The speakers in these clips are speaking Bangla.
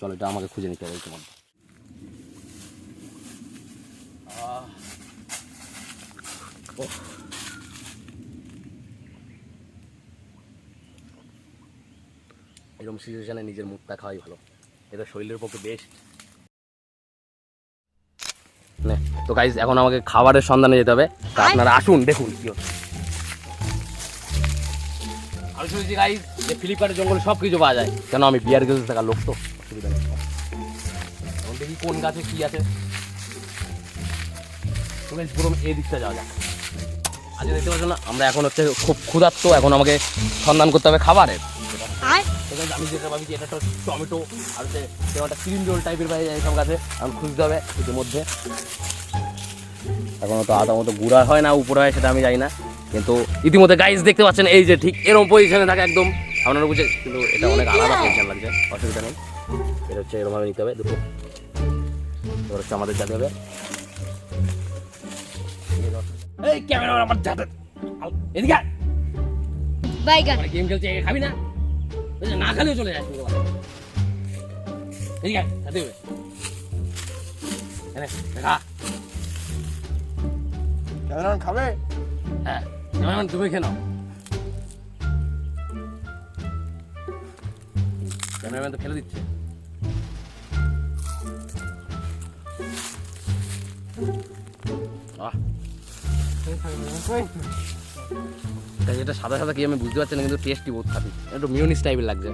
চলো এটা আমাকে খুঁজে নিতে হবে ইতিমধ্যে। এরকম সিচুয়েশনে নিজের মুখটা খাওয়াই ভালো, এটা শরীরের পক্ষে বেস্ট। তো গাইজ এখন আমাকে খাবারের সন্ধানে যেতে হবে, তা আপনারা আসুন দেখুন কি হচ্ছে। আমি শুনেছি গাইজ যে ফ্লিপকার্টের জঙ্গলে সব কিছু পাওয়া যায়, কেন আমি বিয়ার গেছে থাকার লোক তো অসুবিধা নেই। এখন দেখি কোন গাছে কি আছে, পুরো এই দিকটা যাওয়া যাক। আজকে দেখতে পাচ্ছ না আমরা এখন হচ্ছে খুব ক্ষুধার্ত, এখন আমাকে সন্ধান করতে হবে খাবারের। আমি যেটা ভাবি এটা একটা টমেটো আর হচ্ছে একটা ক্রিম রোল টাইপের বাইরে এইসব গাছে এখন খুঁজতে হবে। ইতিমধ্যে এখনও তো আধা মতো গুঁড়া হয় না উপরে হয় সেটা আমি জানি না, কিন্তু ইতিমধ্যে গাইজ দেখতে পাচ্ছেন এই যে ঠিক এরকম পজিশনে থাকে একদম আপনারা বুঝে, কিন্তু এটা অনেক আলাদা পজিশন লাগছে, অসুবিধা নেই। এটা হচ্ছে এরকমভাবে নিতে হবে দুটো। এবার হচ্ছে আমাদের যেতে হবে এই ক্যামেরা আমার যাতে এদিকে গেম খেলছে খাবি না, না খালেও চলে যায় এদিকে খেতে হবে খাবে। হ্যাঁ তুমি খেয়ে নাও, ক্যামেরাম্যান তো ফেলে দিচ্ছে। এটা সাদা সাদা কি আমি বুঝতে পারছি না, কিন্তু টেস্টি বহুত খাবি, একটু মিউনিস টাইপের লাগছে।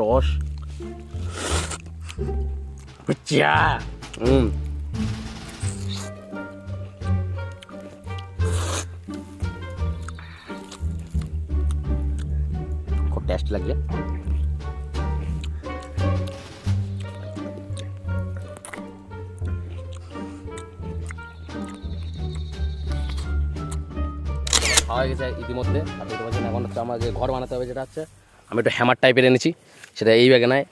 রস খুব টেস্ট লাগছে। খাওয়া গেছে ইতিমধ্যে। আর দেখতে পাচ্ছেন এখন হচ্ছে আমাকে ঘর বানাতে হবে, যেটা হচ্ছে আমি একটু হ্যামার টাইপের এনেছি, সেটা এই ব্যাগে নাই,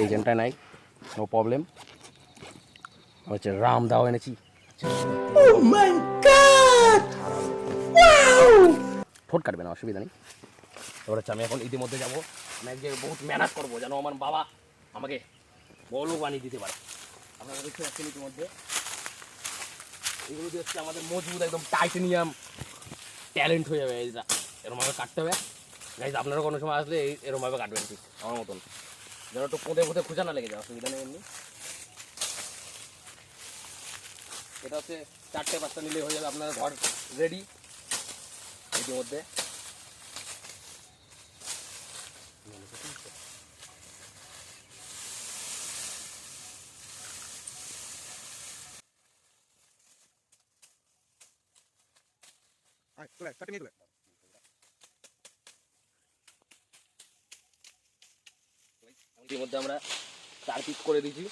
এই জেনটায় নাই, নো প্রবলেম। হচ্ছে রাম দাও এনেছি, ঠোঁট কাটবে না, অসুবিধা নেই। এবার হচ্ছে আমি এখন ইতিমধ্যে যাবো, আমি এক জায়গায় বহুত মেহনত করবো যেন আমার বাবা আমাকে বড় বানিয়ে দিতে পারে। আপনারা দেখতে পাচ্ছেন ইতিমধ্যে এগুলো দিয়ে হচ্ছে আমাদের মজবুত একদম টাইটেনিয়াম ট্যালেন্ট হয়ে যাবে। এইটা এরমভাবে কাটতে হবে গাইজ, আপনারা কোনো সময় আসলে এরমভাবে কাটবেন ঠিক আমার মতন, যেন একটু পোঁতে পোঁতে খোঁজা না লেগে যায়, অসুবিধা নেই এমনি। এটা হচ্ছে 4-5টা নিলে হয়ে যাবে আপনার ঘর রেডি ইতিমধ্যে। ইতিমধ্যে আমরা 4 পিস করে দিয়েছি,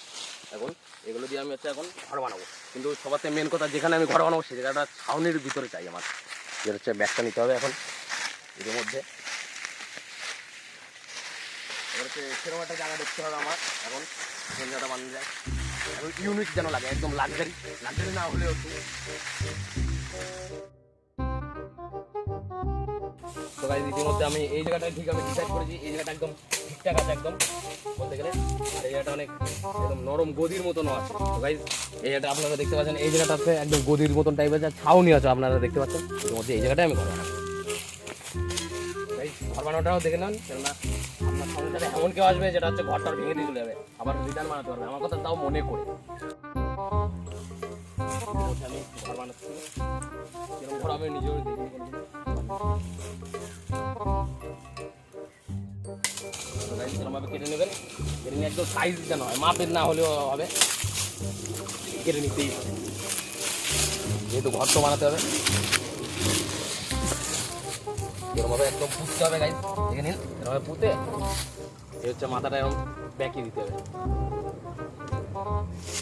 এখন এগুলো দিয়ে আমি হচ্ছে এখন ঘর বানাবো। কিন্তু সবার থেকে মেন কথা, যেখানে আমি ঘর বানাবো সেই জায়গাটা ছাউনির ভিতরে চাই আমার, যেটা হচ্ছে ব্যাগটা নিতে হবে এখন ইতিমধ্যে। এবার হচ্ছে সেরকম একটা জায়গা দেখতে হবে আমার এখন, কোন জায়গাটা বানানো যায় এখন ইউনিক যেন লাগে, একদম লাক্সারি না হলেও তো গাইজ ইতিমধ্যে আমি এই জায়গাটা ঠিক আমি ডিসাইড করেছি, এই জায়গাটা একদম ঠিকঠাক আছে একদম বলতে গেলে। এই জায়গাটা অনেক একদম নরম গদির মতনও আছে। তো গাইজ এই জায়গাটা আপনারা দেখতে পাচ্ছেন, এই জায়গাটা আছে একদম গদির মতন টাইপের, যা ছাউনি আছে আপনারা দেখতে পাচ্ছেন। ইতিমধ্যে এই জায়গাটায় আমি ঘর বানাবো। গাইজ ঘর বানানোটাও দেখে নেন, কেননা আপনার সঙ্গে সাথে এমন কেউ আসবে যেটা হচ্ছে ঘরটা ভেঙে দিয়ে চলে যাবে, আবার রিটার্ন বানাতে পারবে, আমার কথা তাও মনে করে। আমি ঘর বানাচ্ছি, সেরকম ঘর আমি নিজেও দেখি এরকমভাবে কেটে নেবেন, কেটে নিয়ে একদম সাইজ যেন হয়, মাপের না হলেও হবে, কেটে নিতেই হবে, যেহেতু ঘর তো বানাতে হবে। এরকমভাবে একদম পুঁততে হবে গাইজ, দেখে নিন এরকমভাবে পুঁতে এই হচ্ছে মাথাটা এরকম ব্যাকিয়ে দিতে হবে।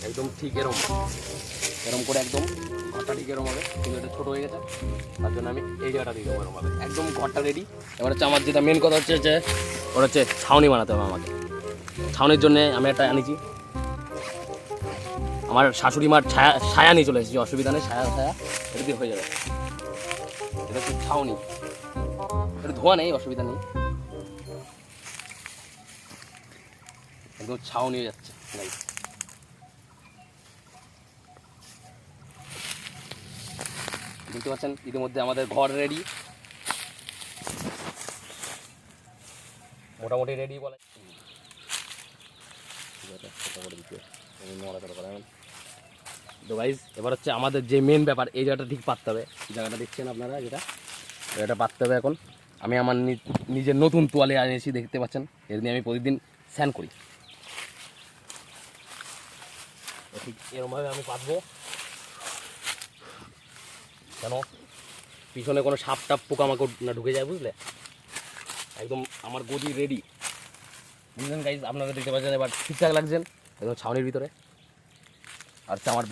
একদম ঠিক এরম করে একদম ঘরটা ঠিক এরম হবে, কিন্তু এটা ছোটো হয়ে গেছে, তার জন্য আমি এই জায়গাটা দিয়ে দেবো এরম হবে। একদম ঘরটা রেডি। এবার হচ্ছে আমার যেটা মেন কথা হচ্ছে যে ওটা হচ্ছে ছাউনি বানাতে হবে আমাকে। ছাউনির জন্য আমি একটা আনিছি, আমার শাশুড়ি মার ছায়া নিয়ে চলে এসেছি, অসুবিধা নেই, ছায়া এটা দিয়ে হয়ে যাবে। এটা হচ্ছে ছাউনি, এটা ধোয়া নেই, অসুবিধা নেই, একদম ছাউনি হয়ে যাচ্ছে। দেখতে পাচ্ছেন ইতিমধ্যে আমাদের ঘর রেডি, মোটামুটি রেডি বলে। তো গাইজ এবার হচ্ছে আমাদের যে মেন ব্যাপার, এই জায়গাটা ঠিক পাততে হবে। জায়গাটা দেখছেন আপনারা, এটা পাততে হবে। এখন আমি আমার নিজের নতুন তোয়ালে আনিয়েছি, দেখতে পাচ্ছেন, এর নিয়ে আমি প্রতিদিন স্নান করি। ঠিক এরকমভাবে আমি পাতবো, কেন পিছনে কোনো সাপ টাপ পোকামাকড় না ঢুকে যায়, বুঝলে। একদম আমার গদি রেডি, বুঝলেন গাইজ। আপনারা দেখতে পাচ্ছেন এবার ঠিকঠাক লাগছেন একদম ছাউনির ভিতরে। আর হচ্ছে আমার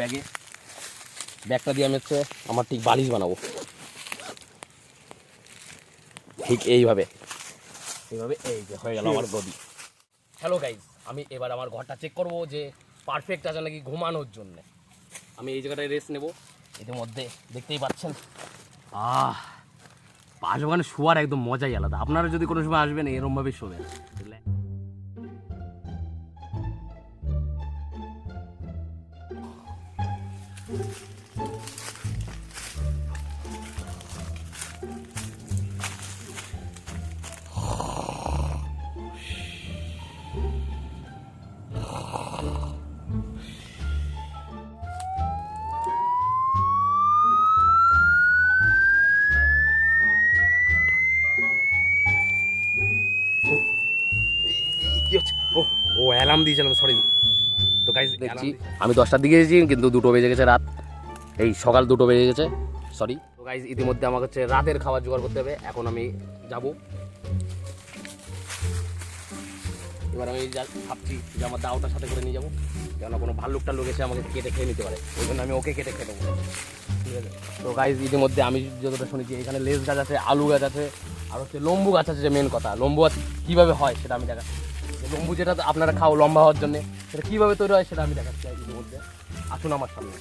ব্যাগটা দিয়ে আমি হচ্ছে আমার ঠিক বালিশ বানাবো, ঠিক এইভাবে এই যে হয়ে গেল আমার গদি। হ্যালো গাইজ, আমি এবার আমার ঘরটা চেক করবো যে পারফেক্ট আছে নাকি ঘুমানোর জন্য। আমি এই জায়গাটায় রেস্ট নেবো। ইতিমধ্যে দেখতেই পাচ্ছেন বাসবাগানে শোয়ার একদম মজাই আলাদা। আপনারা যদি কোনো সময় আসবেন এরমভাবেই শোবেন, বুঝলে। ও অ্যালার্ম দিয়েছিলাম, সরি। তো গাইজ দেখছি আমি 10টার দিকে এসেছি, কিন্তু 2টো বেজে গেছে, রাত এই সকাল 2টো বেজে গেছে, সরি। তো গাইজ ইতিমধ্যে আমাকে হচ্ছে রাতের খাবার জোগাড় করতে হবে। এখন আমি যাব, এবার আমি ভাবছি যে আমার দাওটার সাথে করে নিয়ে যাবো, কেননা কোনো ভাল্লুক টাল্লুক এসে আমাকে কেটে খেয়ে নিতে পারে, ওই জন্য আমি ওকে কেটে খেয়ে দেবো, ঠিক আছে। তো গাইজ ইতিমধ্যে আমি যতটা শুনেছি এখানে লেস গাছ আছে, আলু গাছ আছে, আর হচ্ছে লম্বু গাছ আছে। যে মেন কথা, লম্বু গাছ কীভাবে হয় সেটা আমি দেখাচ্ছি। লম্বু যেটা আপনারা খাও লম্বা হওয়ার জন্য, সেটা কীভাবে তৈরি হয় সেটা আমি দেখাচ্ছি ইতিমধ্যে। আসুন আমার সামনে।